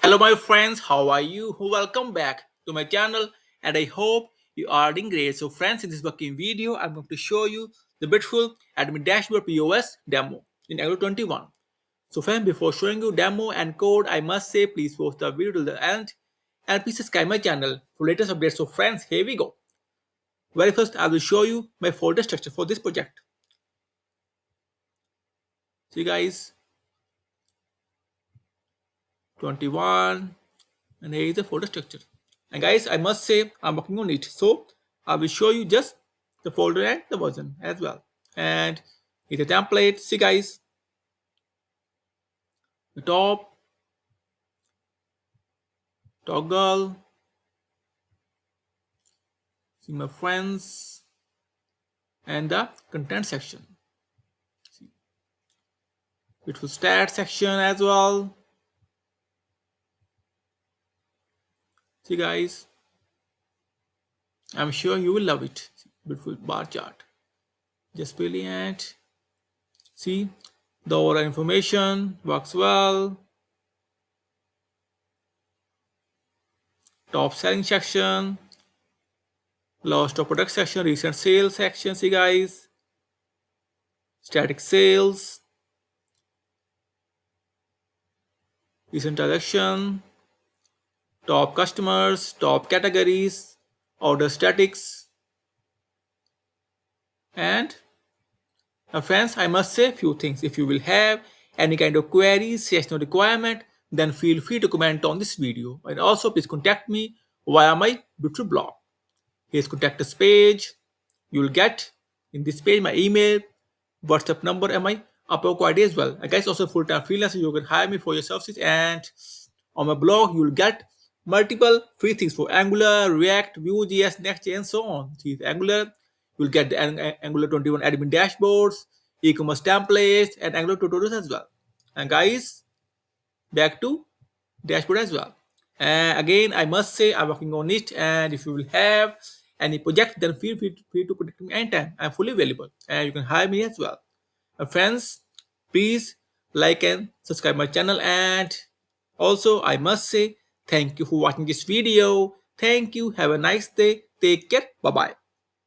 Hello, my friends. How are you? Welcome back to my channel, and I hope you are doing great. So, friends, in this working video, I'm going to show you the beautiful admin dashboard POS demo in Angular 21. So, friends, before showing you demo and code, I must say please watch the video till the end, and please subscribe my channel for latest updates. So, friends, here we go. Very first, I will show you my folder structure for this project. See, guys, 21. And here is the folder structure. And guys, I must say I'm working on it, so I will show you just the folder and the version as well. And here's the template. See, guys, the top, toggle, see my friends, and the content section. See, beautiful stat section as well. See, guys, I'm sure you will love it. See, beautiful bar chart, just brilliant. See, the overall information works well. Top selling section, lost of product section, recent sales section, see, guys, static sales, recent transaction, top customers, top categories, order statics. And friends, I must say few things. If you will have any kind of queries, sessional requirement, then feel free to comment on this video. And also please contact me via my beautiful blog. Here's contact us page. You will get in this page my email, WhatsApp number, and my Upwork ID as well. And guys, also full-time freelancer, you can hire me for your services. And on my blog, you will get multiple free things for Angular, React, Vue.js, Next.js, and so on. See, Angular, you'll get the Angular 21 admin dashboards, e-commerce templates, and Angular tutorials as well. And guys, back to dashboard as well. And again, I must say I'm working on it. And if you will have any project, then feel free to contact me anytime. I'm fully available, and you can hire me as well. Friends, please like and subscribe my channel. And also, I must say thank you for watching this video. Thank you. Have a nice day. Take care. Bye bye.